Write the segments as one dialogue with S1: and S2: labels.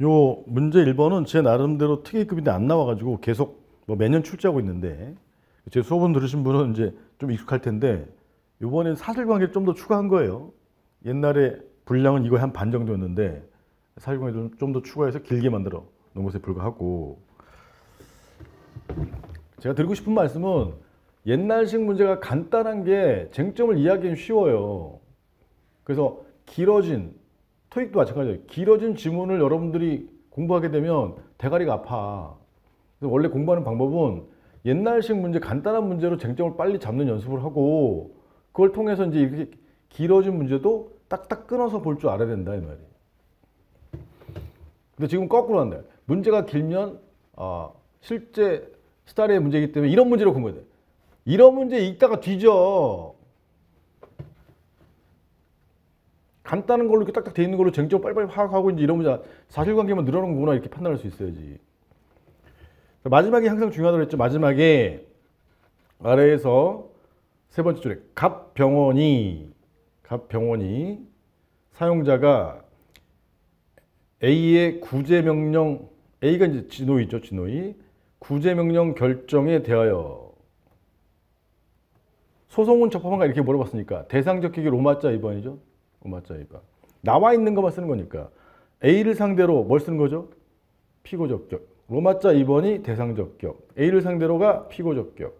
S1: 요 문제 1번은 제 나름대로 특이급인데 안 나와가지고 계속 뭐 매년 출제하고 있는데, 제 수업은 들으신 분은 이제 좀 익숙할 텐데, 이번엔 사실관계를 좀 더 추가한 거예요. 옛날에 분량은 이거 한 반 정도였는데 사실관계를 좀 더 추가해서 길게 만들어 놓은 것에 불과하고, 제가 드리고 싶은 말씀은 옛날식 문제가 간단한 게 쟁점을 이해하기는 쉬워요. 그래서 길어진, 토익도 마찬가지예요. 길어진 지문을 여러분들이 공부하게 되면 대가리가 아파. 그래서 원래 공부하는 방법은 옛날식 문제, 간단한 문제로 쟁점을 빨리 잡는 연습을 하고, 그걸 통해서 이제 이렇게 길어진 문제도 딱딱 끊어서 볼 줄 알아야 된다 이 말이에요. 근데 지금 거꾸로 한다. 문제가 길면 실제 스타일의 문제이기 때문에 이런 문제로 공부해야 돼. 이런 문제 읽다가 뒤져. 간단한 걸로 이렇게 딱딱 돼 있는 걸로 쟁점 빨리빨리 파악하고 이제 이런 문제, 사실관계만 늘어난 거구나 이렇게 판단할 수 있어야지. 마지막이 항상 중요하다고 했죠. 마지막에 아래에서 세 번째 줄에 갑병원이 사용자가 A의 구제명령, A가 이제 진호이죠. 진호이. 구제명령 결정에 대하여 소송은 적법한가 이렇게 물어봤으니까 대상적격이 로마자 2번이죠. 로마자 2번. 나와 있는 것만 쓰는 거니까 A를 상대로 뭘 쓰는 거죠? 피고적격. 로마자 2번이 대상적격. A를 상대로가 피고적격.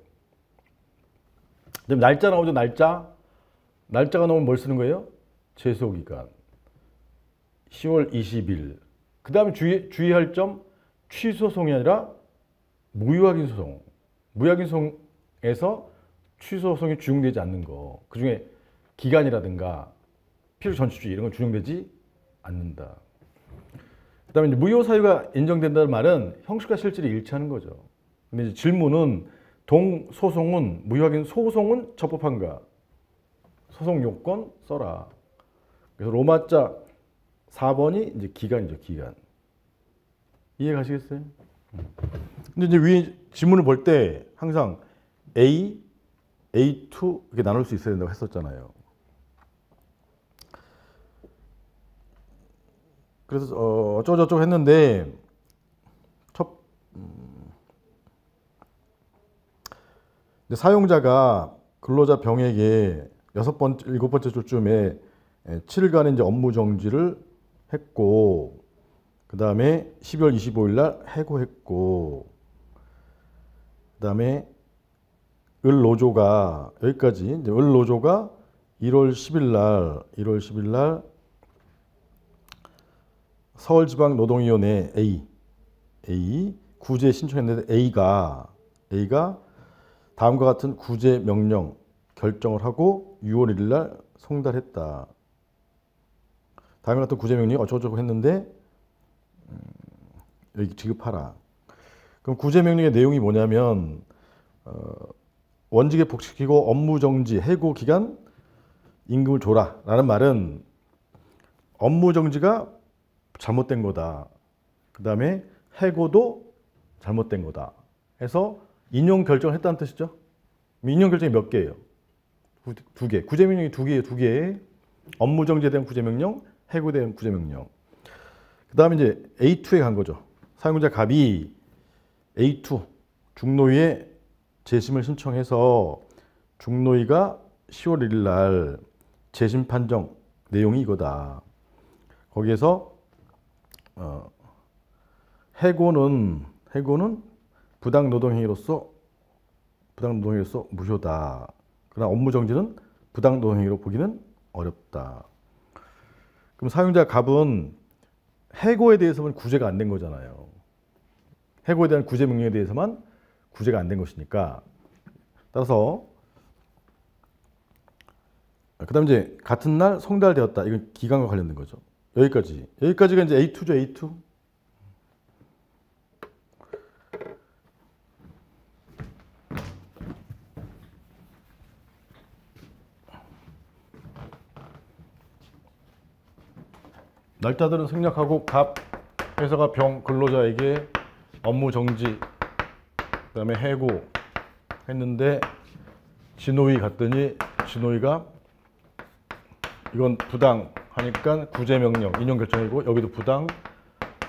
S1: 그다음에 날짜 나오죠. 날짜가 나오면 뭘 쓰는 거예요? 제소기간 10월 20일. 그 다음에 주의할 점, 취소송이 아니라 무효확인 소송. 무효확인 소송에서 취소송이 준용되지 않는 거. 그 중에 기간이라든가 필요 전치주의 이런 건 준용되지 않는다. 그 다음에 이제 무효 사유가 인정된다는 말은 형식과 실질이 일치하는 거죠. 근데 이제 질문은 동소송은, 무효확인 소송은 적법한가? 소송 요건 써라. 그래서 로마자 4번이 이제 기간이죠, 기간. 이해 가시겠어요? 근데 이제 위에 지문을 볼 때 항상 A, A2 이렇게 나눌 수 있어야 된다고 했었잖아요. 그래서 어쩌고저쩌고 했는데 사용자가 근로자 병에게 6번째, 7번째 줄쯤에 7일간의 이제 업무 정지를 했고, 그 다음에 12월 25일 날 해고했고, 그 다음에 을노조가 여기까지, 이제 을노조가 1월 10일 날 서울지방노동위원회 A 구제 신청했는데 A가 다음과 같은 구제 명령 결정을 하고 6월 1일 날 송달했다. 다음과 같은 구제 명령이 어쩌고저쩌고 했는데 여기 지급하라. 그럼 구제 명령의 내용이 뭐냐면 원직에 복직시키고 업무 정지, 해고 기간 임금을 줘라 라는 말은 업무 정지가 잘못된 거다. 그 다음에 해고도 잘못된 거다. 해서 인용 결정을 했다는 뜻이죠. 인용 결정이 몇 개예요? 2개. 구제명령이 2개예요. 2개. 업무 정지에 대한 구제명령, 해고에 대한 구제명령. 그 다음에 이제 A2에 간 거죠. 사용자 갑이 A2 중노위에 재심을 신청해서 중노위가 10월 1일 날 재심 판정 내용이 이거다. 거기에서 해고는 부당 노동행위로서 무효다. 그러나 업무 정지는 부당 노동행위로 보기는 어렵다. 그럼 사용자 갑은 해고에 대해서만 구제가 안 된 거잖아요. 해고에 대한 구제 명령에 대해서만 구제가 안 된 것이니까, 따라서 그다음 이제 같은 날 송달되었다. 이건 기간과 관련된 거죠. 여기까지가 이제 A2죠. A2. 날짜들은 생략하고 갑 회사가 병 근로자에게 업무 정지, 그다음에 해고 했는데 진호위 갔더니 진호위가 이건 부당 하니까 구제 명령 인용 결정이고, 여기도 부당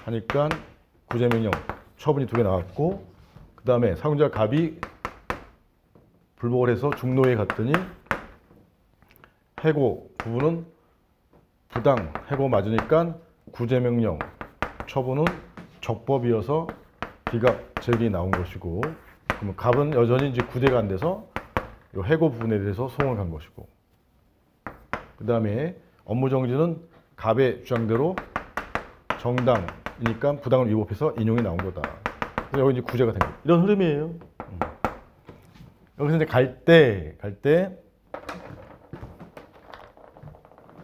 S1: 하니까 구제명령 처분이 2개 나왔고, 그 다음에 사용자 갑이 불복을 해서 중노에 갔더니 해고 부분은 부당 해고 맞으니까 구제명령 처분은 적법이어서 기각 제일이 나온 것이고, 그러면 갑은 여전히 이제 구제가 안 돼서 이 해고 부분에 대해서 소송을 간 것이고, 그 다음에 업무 정지는 갑의 주장대로 정당이니까 부당을 위법해서 인용이 나온 거다. 그래서 여기 이제 구제가 된 거예요. 이런 흐름이에요. 여기서 이제 갈 때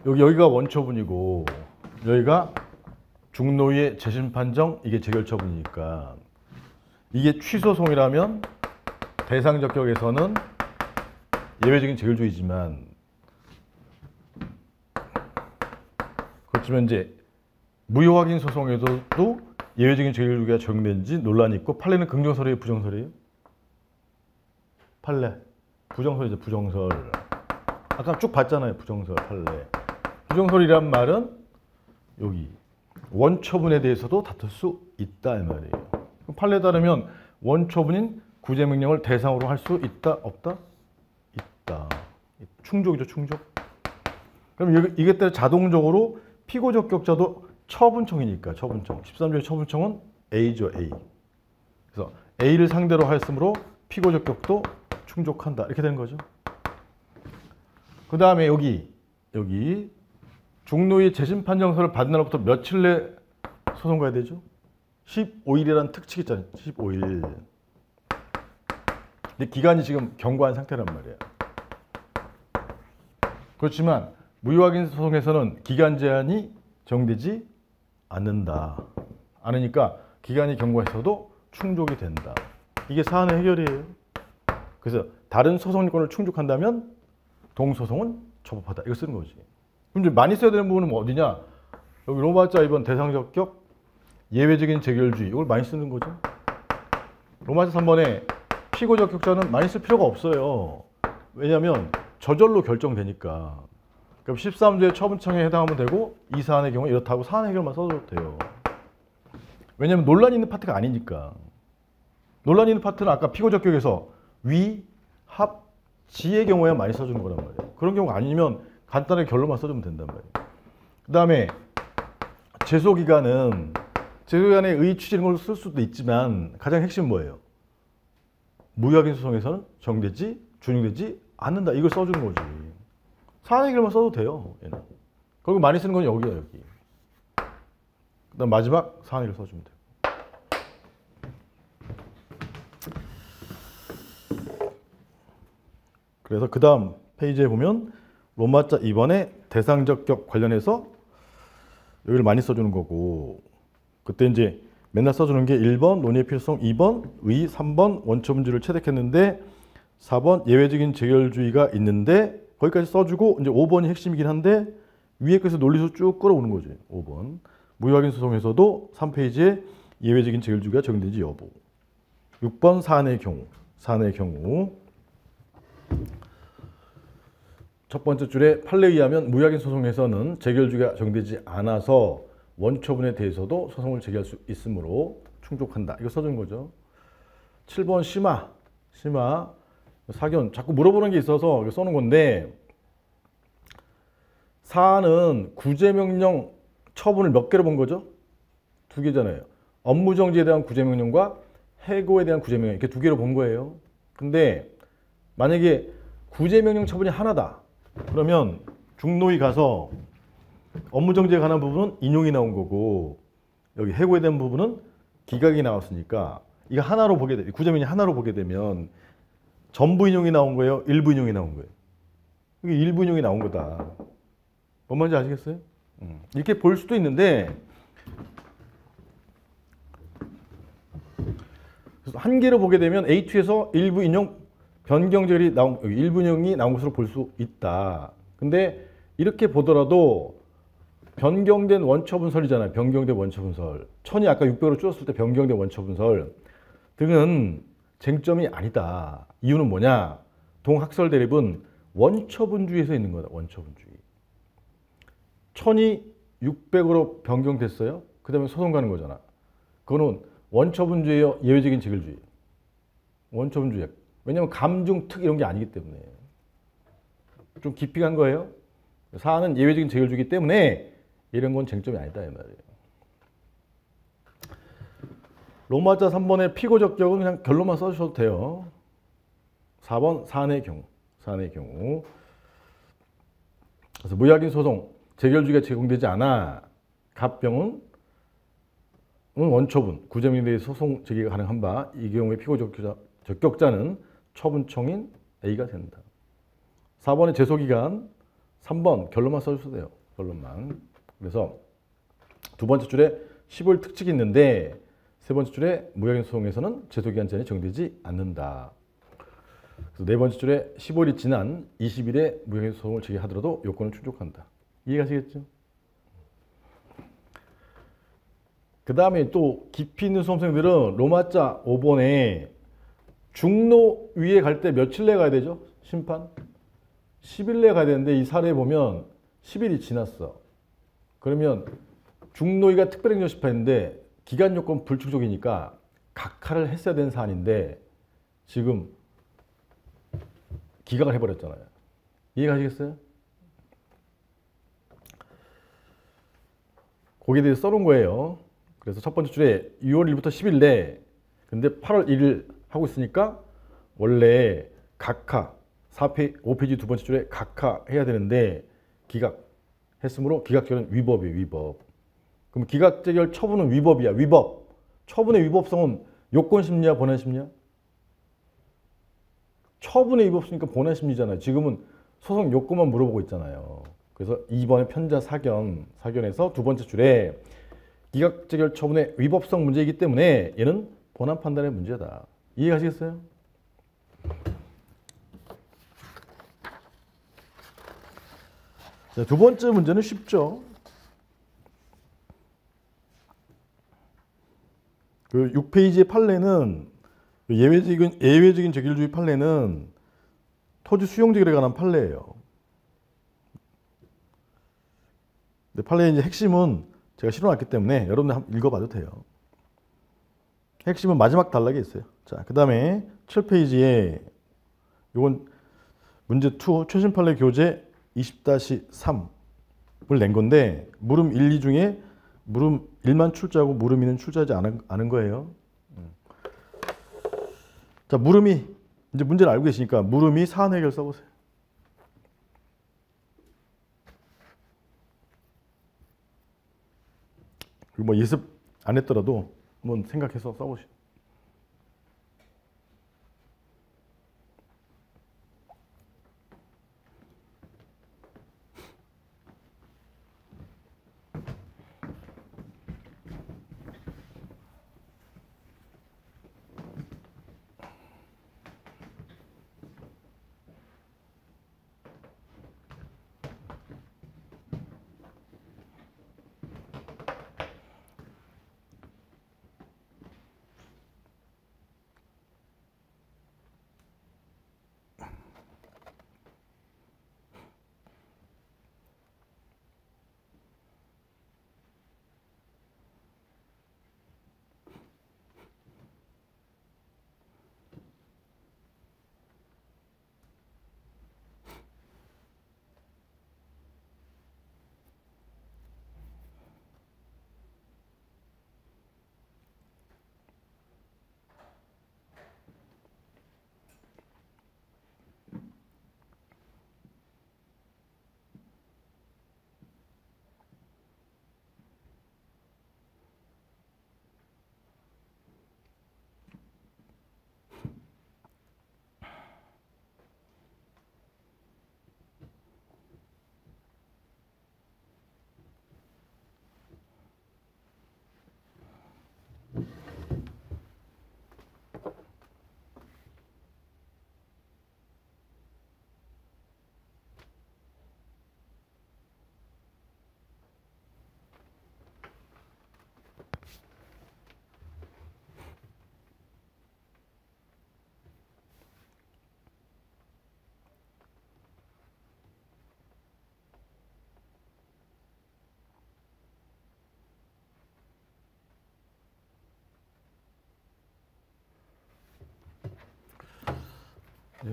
S1: 여기가 원처분이고 여기가 중노위의 재심 판정, 이게 재결 처분이니까, 이게 취소송이라면 대상적 격에서는 예외적인 재결주의지만, 그렇지만 이제 무효 확인 소송에서도 예외적인 재결주의가 적용되는지 논란이 있고, 판례는 긍정설이에요, 부정설이에요? 판례 부정설이죠. 부정설. 아까 쭉 봤잖아요. 부정설, 판례. 부정설이란 말은 여기 원처분에 대해서도 다툴 수 있다 이 말이에요. 판례에 따르면 원처분인 구제명령을 대상으로 할 수 있다, 없다? 있다. 충족이죠, 충족. 그럼 이게 따라 자동적으로 피고 적격자도 처분청이니까, 처분청. 13조의 처분청은 A죠, A. 그래서 A를 상대로 하였으므로 피고 적격도 충족한다. 이렇게 되는 거죠. 그 다음에 여기 중노위 재심 판정서를 받은 날부터 며칠 내 소송 가야 되죠? 15일이라는 특칙이 있잖아요. 15일. 근데 기간이 지금 경과한 상태란 말이야. 그렇지만 무효확인 소송에서는 기간 제한이 정되지 않는다. 않으니까 기간이 경과해서도 충족이 된다. 이게 사안의 해결이에요. 그래서 다른 소송권을 충족한다면 동소송은 처법하다. 이거 쓰는 거지. 그럼 이제 많이 써야 되는 부분은 뭐 어디냐? 여기 로마자 이번 대상적격 예외적인 재결주의, 이걸 많이 쓰는 거죠. 로마자 3번에 피고 적격자는 많이 쓸 필요가 없어요. 왜냐하면 저절로 결정되니까. 그럼 13조의 처분청에 해당하면 되고, 이 사안의 경우 이렇다고 사안 해결만 써도 돼요. 왜냐하면 논란이 있는 파트가 아니니까. 논란이 있는 파트는 아까 피고 적격에서 위, 합, 지의 경우에 많이 써주는 거란 말이에요. 그런 경우가 아니면 간단하게 결론만 써주면 된단 말이에요. 그 다음에 제소기간은 제소기간에 의의 추진인 걸로 쓸 수도 있지만, 가장 핵심은 뭐예요? 무효확인 소송에서는 정되지, 준용되지 않는다. 이걸 써주는 거지. 사안 해결만 써도 돼요. 얘는. 그리고 많이 쓰는 건 여기야, 여기. 그 다음 마지막 사안 해결 써주면 돼요. 그래서 그 다음 페이지에 보면 로마자 2번의 대상적격 관련해서 여기를 많이 써주는 거고, 그때 이제 맨날 써주는 게 1번 논의의 필요성, 2번 의, 3번 원처분주를 채택했는데 4번 예외적인 재결주의가 있는데, 거기까지 써주고 이제 5번이 핵심이긴 한데 위에 것에서 논리수 쭉 끌어오는 거지. 5번 무효확인 소송에서도 3페이지에 예외적인 재결주의가 적용되는지 여부. 6번 사안의 경우 첫 번째 줄에 판례에 의하면 무효확인 소송에서는 재결주의가 적용되지 않아서 원처분에 대해서도 소송을 제기할 수 있으므로 충족한다. 이거 써준 거죠. 7번 심화 사견 자꾸 물어보는 게 있어서 이거 써놓은 건데, 사안은 구제명령 처분을 몇 개로 본 거죠? 2개잖아요. 업무정지에 대한 구제명령과 해고에 대한 구제명령, 이렇게 2개로 본 거예요. 근데 만약에 구제명령 처분이 하나다. 그러면 중노위 가서 업무정지에 관한 부분은 인용이 나온 거고, 여기 해고에 대한 부분은 기각이 나왔으니까 이거 하나로 보게 돼. 구제명령이 하나로 보게 되면 전부 인용이 나온 거예요? 일부 인용이 나온 거예요? 이게 일부 인용이 나온 거다. 뭔 말인지 아시겠어요? 이렇게 볼 수도 있는데, 그래서 한 개로 보게 되면 A2에서 일부 인용 변경절이 나온, 여기 일부 인용이 나온 것으로 볼 수 있다. 근데 이렇게 보더라도 변경된 원처분설이잖아요. 변경된 원처분설. 1000이 아까 600으로 줄었을 때 변경된 원처분설 등은 쟁점이 아니다. 이유는 뭐냐? 동학설 대립은 원처분주의에서 있는 거다. 원처분주의. 1000이 600으로 변경됐어요. 그 다음에 소송 가는 거잖아. 그거는 원처분주의요, 예외적인 재결주의. 원처분주의. 왜냐하면 감중, 특 이런 게 아니기 때문에. 좀 깊이 간 거예요. 사안은 예외적인 재결주의이기 때문에 이런 건 쟁점이 아니다 이 말이에요. 로마자 3번의 피고적격은 그냥 결론만 써주셔도 돼요. 4번 사안의 경우. 사안의 경우. 그래서 무약인 소송, 재결주의가 제공되지 않아 갑병은 원처분, 구제명령에 대해 소송 제기가 가능한 바, 이 경우에 피고적격자는 처분청인 A가 된다. 4번의 제소기간, 3번 결론만 써주셔도 돼요. 결론만. 그래서 두 번째 줄에 15일 특칙이 있는데 세 번째 줄에 무약인 소송에서는 제소기간 제한이 정되지 않는다. 그래서 네 번째 줄에 15일이 지난 20일에 무약인 소송을 제기하더라도 요건을 충족한다. 이해가시겠죠? 그 다음에 또 깊이 있는 수험생들은 로마자 5번에 중노 위에 갈 때 며칠 내에 가야 되죠? 심판? 10일 내에 가야 되는데 이 사례에 보면 10일이 지났어. 그러면 중노위가 특별행정 심판인데 기간 요건 불충족이니까 각하를 했어야 되는 사안인데 지금 기각을 해버렸잖아요. 이해가시겠어요? 거기에 대해서 써놓은 거예요. 그래서 첫 번째 줄에 6월 1일부터 10일 내 근데 8월 1일 하고 있으니까 원래 각하 5페이지 두 번째 줄에 각하 해야 되는데 기각했으므로 기각결은 위법이에요. 위법. 그럼 기각재결 처분은 위법이야. 위법. 처분의 위법성은 요건심리야 본안심리야? 처분의 위법성이니까 본안심리잖아요. 지금은 소송 요건만 물어보고 있잖아요. 그래서 2번의 편자 사견에서 두 번째 줄에 기각재결 처분의 위법성 문제이기 때문에 얘는 본안 판단의 문제다. 이해가시겠어요? 자, 두 번째 문제는 쉽죠. 그 6페이지의 판례는 예외적인 재결주의 판례는 토지 수용재결에 관한 판례예요. 근데 판례의 이제 핵심은 제가 실어놨기 때문에 여러분들 한번 읽어봐도 돼요. 핵심은 마지막 단락에 있어요. 자, 그 다음에 7페이지에 이건 문제 2 최신 판례 교재 20-3을 낸 건데 물음 1, 2 중에 물음 1만 출제하고 물음 2는 출제하지 않은 거예요. 자, 물음이 이제 문제를 알고 계시니까 물음이 사안 해결 써보세요. 그리고 뭐 예습 안 했더라도 한번 생각해서 써보시오.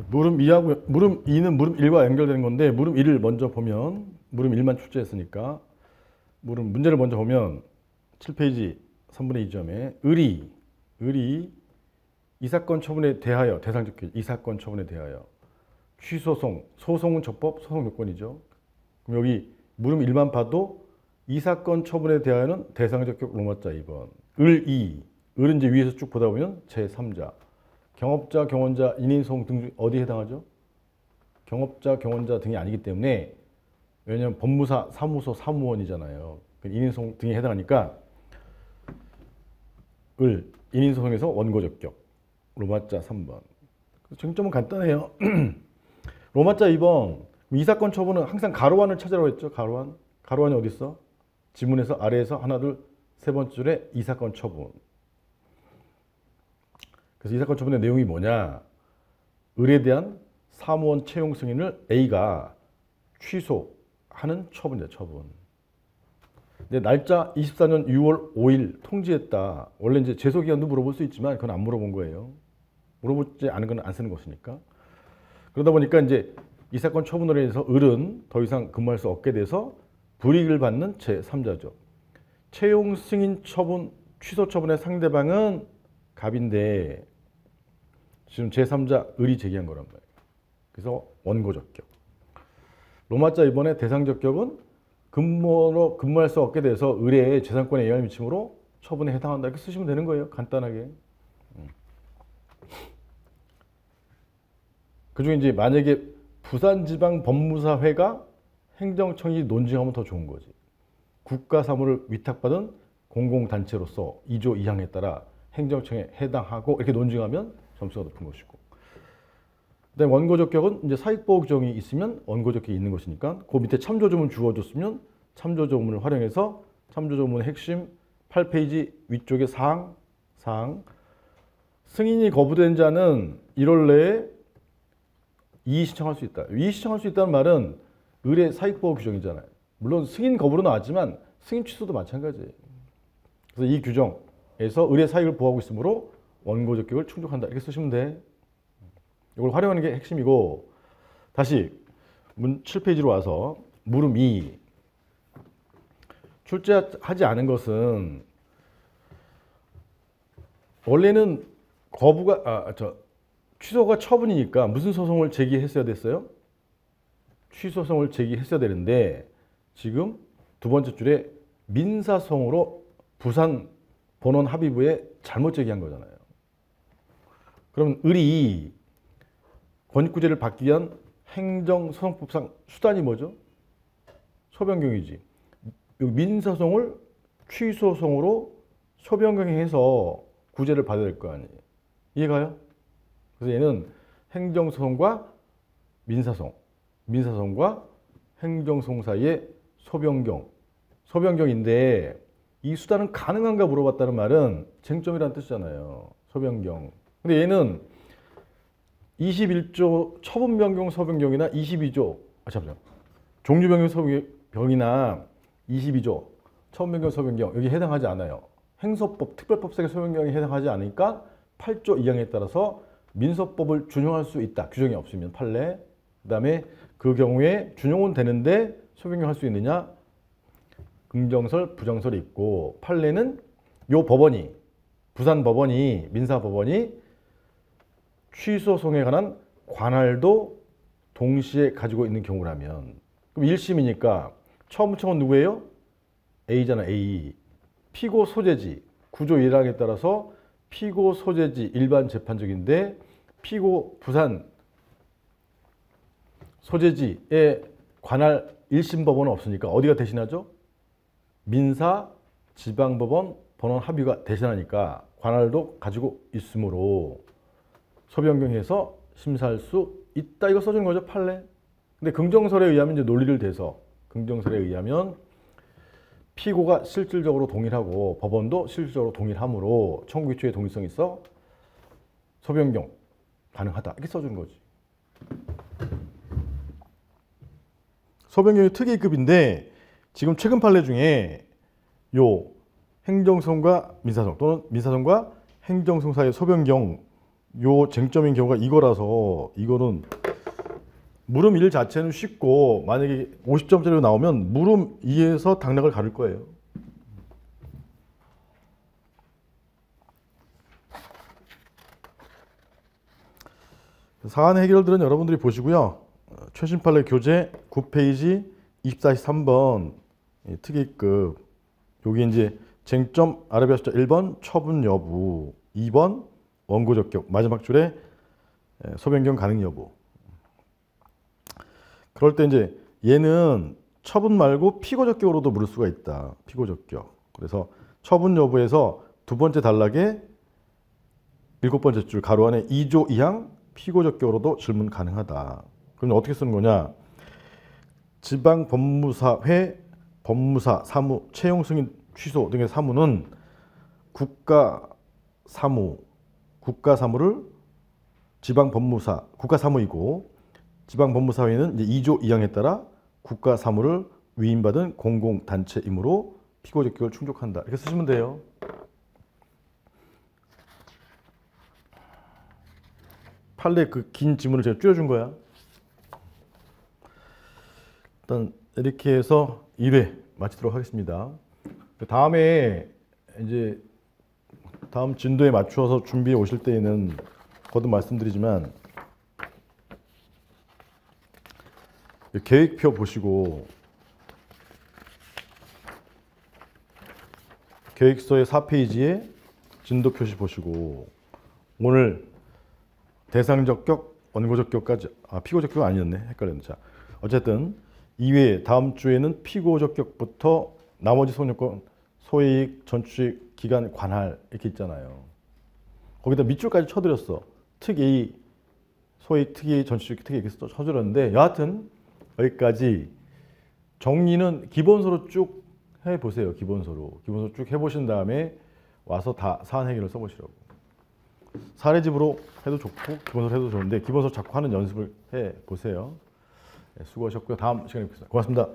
S1: 물음 2하고 물음 2는 물음 1과 연결되는 건데 물음 1을 먼저 보면 물음 1만 출제했으니까 물음 문제를 먼저 보면 7페이지 3분의 2점에 을이 이 사건 처분에 대하여 대상적 규정 이 사건 처분에 대하여 취소송 소송은 적법 소송 요건이죠. 그럼 여기 물음 1만 봐도 이 사건 처분에 대하여는 대상적 격 로마자 2번 을은 이제 위에서 쭉 보다 보면 제3자 경업자, 경원자, 인인소송 등 중 어디에 해당하죠? 경업자, 경원자 등이 아니기 때문에 왜냐하면 법무사, 사무소, 사무원이잖아요. 인인소송 등에 해당하니까 인인소송에서 원고적격 로마자 3번. 쟁점은 간단해요. 로마자 2번 이 사건 처분은 항상 가로완을 찾으라고 했죠. 가로완이 어디 있어? 지문에서 아래에서 하나 둘 세 번째 줄에 이 사건 처분. 그래서 이 사건 처분의 내용이 뭐냐? 을에 대한 사무원 채용 승인을 A가 취소하는 처분이다. 처분. 근데 날짜 24년 6월 5일 통지했다. 원래 이제 제소 기간도 물어볼 수 있지만 그건 안 물어본 거예요. 물어보지 않은 건 안 쓰는 것이니까. 그러다 보니까 이제 이 사건 처분으로 인해서 을은 더 이상 근무할 수 없게 돼서 불이익을 받는 제3자죠. 채용 승인 처분, 취소 처분의 상대방은 갑인데 지금 제3자 을이 제기한 거란 말이에요. 그래서 원고적격. 로마자 이번에 대상적격은 근무할 수 없게 돼서 을의 재산권에 영향을 미침으로 처분에 해당한다. 이렇게 쓰시면 되는 거예요. 간단하게. 그중에 이제 만약에 부산지방법무사회가 행정청이 논증하면 더 좋은 거지. 국가사무를 위탁받은 공공단체로서 2조 2항에 따라 행정청에 해당하고 이렇게 논증하면 점수가 높은 것이고. 그다음에 원고적격은 이제 사익보호 규정이 있으면 원고적격이 있는 것이니까 그 밑에 참조조문 주어줬으면 참조조문을 활용해서 참조조문의 핵심 8페이지 위쪽의 사항 승인이 거부된 자는 1월 내에 이의 신청할 수 있다. 이의 신청할 수 있다는 말은 을의 사익보호 규정이잖아요. 물론 승인 거부로 나왔지만 승인 취소도 마찬가지예요. 그래서 이 규정에서 을의 사익을 보호하고 있으므로 원고적격을 충족한다. 이렇게 쓰시면 돼. 이걸 활용하는 게 핵심이고 다시 7페이지로 와서 물음 2 출제하지 않은 것은 원래는 취소가 처분이니까 무슨 소송을 제기했어야 됐어요? 취소송을 제기했어야 되는데 지금 두 번째 줄에 민사소송으로 부산 본원합의부에 잘못 제기한 거잖아요. 그러면 을이 권익구제를 받기 위한 행정소송법상 수단이 뭐죠? 소변경이지. 민사소송을 취소소송으로 소변경해서 구제를 받아야 될 거 아니에요. 이해가요? 그래서 얘는 행정소송과 민사소송과 행정소송 사이의 소변경인데 이 수단은 가능한가 물어봤다는 말은 쟁점이라는 뜻이잖아요. 소변경. 근데 얘는 21조 처분변경 소변경이나 22조 종류변경 소변경이나 22조 처분변경 소변경 여기 해당하지 않아요. 행소법 특별법상의 소변경에 해당하지 않으니까 8조 2항에 따라서 민소법을 준용할 수 있다. 규정이 없으면 판례. 그다음에 그 경우에 준용은 되는데 소변경할 수 있느냐? 긍정설, 부정설이 있고 판례는 요 법원이 부산 법원이 민사법원이 취소소송에 관한 관할도 동시에 가지고 있는 경우라면 그럼 1심이니까 처음 청은 누구예요? A잖아. A. 피고 소재지. 구조 1항에 따라서 피고 소재지 일반 재판적인데 피고 부산 소재지에 관할 1심 법원은 없으니까 어디가 대신하죠? 민사 지방법원 본원 합의가 대신하니까 관할도 가지고 있으므로 소변경에서 심사할 수 있다. 이거 써준 거죠. 판례. 근데 긍정설에 의하면 이제 논리를 대서 긍정설에 의하면 피고가 실질적으로 동일하고 법원도 실질적으로 동일하므로 청구기초에 동일성이 있어 소변경 가능하다. 이렇게 써준 거지. 소변경이 특이급인데 지금 최근 판례 중에 요 행정소송과 민사소송 또는 민사소송과 행정소송 사이의 소변경 요 쟁점인 경우가 이거라서 이거는 물음 1 자체는 쉽고 만약에 50점짜리로 나오면 물음 2에서 당락을 가를 거예요. 사안 해결들은 여러분들이 보시고요. 최신 판례 교재 9페이지 24-3번 특이급 여기 이제 쟁점 아라비아 숫자 1번 처분 여부 2번 원고 적격 마지막 줄에 소변경 가능 여부. 그럴 때 이제 얘는 처분 말고 피고 적격으로도 물을 수가 있다. 피고 적격. 그래서 처분 여부에서 두 번째 단락에 일곱 번째 줄 가로 안에 2조 2항 피고 적격으로도 질문 가능하다. 그럼 어떻게 쓰는 거냐? 지방법무사회 법무사 사무 채용 승인 취소 등의 사무는 국가 사무를 지방법무사 국가 사무이고 지방법무사회는 이제 2조 2항에 따라 국가 사무를 위임받은 공공단체이므로 피고 적격을 충족한다. 이렇게 쓰시면 돼요. 판례 그 긴 지문을 제가 줄여준 거야. 일단 이렇게 해서 1회 마치도록 하겠습니다. 다음에 이제 다음 진도에 맞추어서 준비해 오실 때에는 거듭 말씀드리지만 계획표 보시고 계획서의 4페이지에 진도 표시 보시고 오늘 대상 적격, 원고 적격까지 피고 적격 아니었네. 헷갈렸네. 자, 어쨌든 이외에 다음 주에는 피고 적격부터 나머지 소유권, 소액, 전취 기간 관할 이렇게 있잖아요. 거기다 밑줄까지 쳐드렸어. 특이, 소액, 특이, 전취, 특이 이렇게 쳐드렸는데 여하튼 여기까지 정리는 기본서로 쭉 해보세요. 기본서로 쭉 해보신 다음에 와서 다 사안 해결을 써보시라고. 사례집으로 해도 좋고 기본서로 해도 좋은데 기본서 자꾸 하는 연습을 해보세요. 수고하셨고요. 다음 시간에 뵙겠습니다. 고맙습니다.